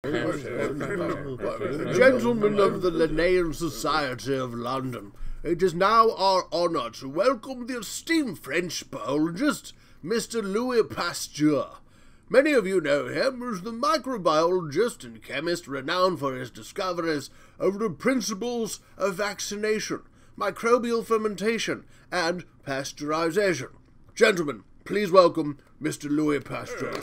Gentlemen of the Linnean Society of London, it is now our honour to welcome the esteemed French biologist, Mr. Louis Pasteur. Many of you know him as the microbiologist and chemist renowned for his discoveries of the principles of vaccination, microbial fermentation, and pasteurization. Gentlemen, please welcome Mr. Louis Pasteur.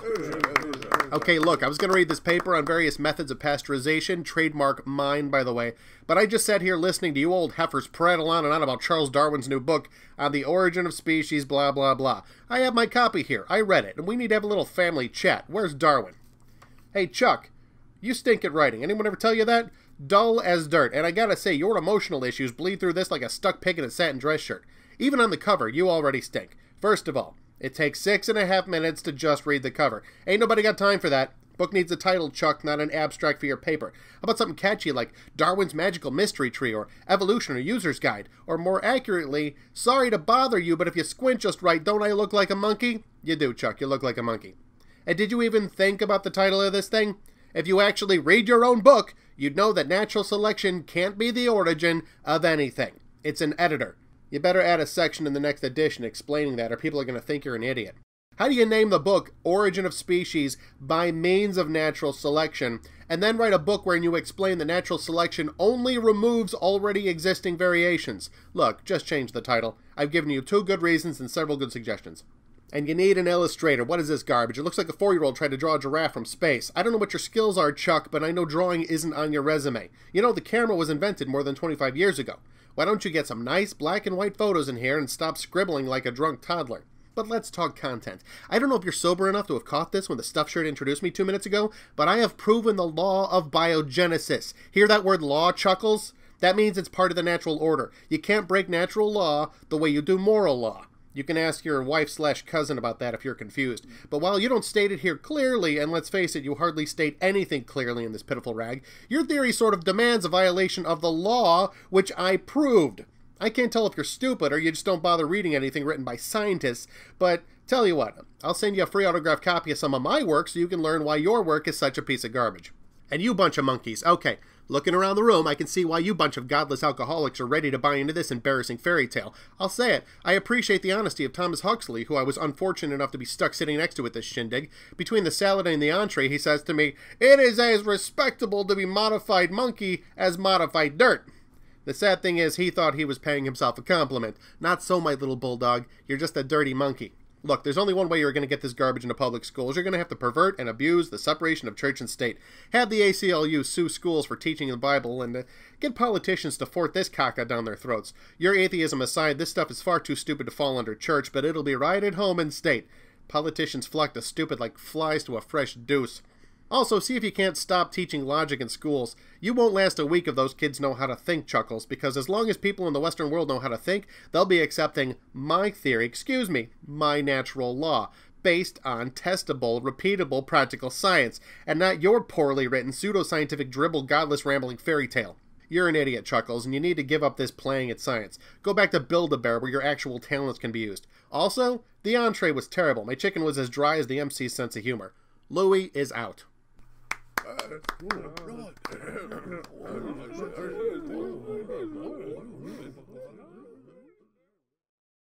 Okay, look, I was going to read this paper on various methods of pasteurization, trademark mine, by the way, but I just sat here listening to you old heifers prattle on and on about Charles Darwin's new book on the origin of species, blah, blah, blah. I have my copy here. I read it, and we need to have a little family chat. Where's Darwin? Hey, Chuck, you stink at writing. Anyone ever tell you that? Dull as dirt, and I gotta say, your emotional issues bleed through this like a stuck pig in a satin dress shirt. Even on the cover, you already stink. First of all, it takes 6.5 minutes to just read the cover. Ain't nobody got time for that. Book needs a title, Chuck, not an abstract for your paper. How about something catchy like Darwin's Magical Mystery Tree or Evolutionary User's Guide? Or more accurately, sorry to bother you, but if you squint just right, don't I look like a monkey? You do, Chuck. You look like a monkey. And did you even think about the title of this thing? If you actually read your own book, you'd know that natural selection can't be the origin of anything. It's an editor. You better add a section in the next edition explaining that, or people are going to think you're an idiot. How do you name the book Origin of Species by Means of Natural Selection, and then write a book wherein you explain that natural selection only removes already existing variations? Look, just change the title. I've given you 2 good reasons and several good suggestions. And you need an illustrator. What is this garbage? It looks like a 4-year-old tried to draw a giraffe from space. I don't know what your skills are, Chuck, but I know drawing isn't on your resume. You know, the camera was invented more than 25 years ago. Why don't you get some nice black and white photos in here and stop scribbling like a drunk toddler? But let's talk content. I don't know if you're sober enough to have caught this when the stuff shirt introduced me 2 minutes ago, but I have proven the law of biogenesis. Hear that word law, Chuckles? That means it's part of the natural order. You can't break natural law the way you do moral law. You can ask your wife/cousin about that if you're confused. But while you don't state it here clearly, and let's face it, you hardly state anything clearly in this pitiful rag, your theory sort of demands a violation of the law, which I proved. I can't tell if you're stupid or you just don't bother reading anything written by scientists, but tell you what, I'll send you a free autographed copy of some of my work so you can learn why your work is such a piece of garbage. And you bunch of monkeys, okay. Looking around the room, I can see why you bunch of godless alcoholics are ready to buy into this embarrassing fairy tale. I'll say it, I appreciate the honesty of Thomas Huxley, who I was unfortunate enough to be stuck sitting next to at this shindig. Between the salad and the entree, he says to me, "It is as respectable to be modified monkey as modified dirt." The sad thing is, he thought he was paying himself a compliment. Not so, my little bulldog. You're just a dirty monkey. Look, there's only one way you're going to get this garbage into public schools. You're going to have to pervert and abuse the separation of church and state. Have the ACLU sue schools for teaching the Bible and get politicians to fort this caca down their throats. Your atheism aside, this stuff is far too stupid to fall under church, but it'll be right at home in state. Politicians flock to stupid like flies to a fresh deuce. Also, see if you can't stop teaching logic in schools. You won't last a week if those kids know how to think, Chuckles, because as long as people in the Western world know how to think, they'll be accepting my theory, my natural law, based on testable, repeatable, practical science, and not your poorly written, pseudoscientific, dribble, godless, rambling fairy tale. You're an idiot, Chuckles, and you need to give up this playing at science. Go back to Build-A-Bear, where your actual talents can be used. Also, the entree was terrible. My chicken was as dry as the MC's sense of humor. Louis is out.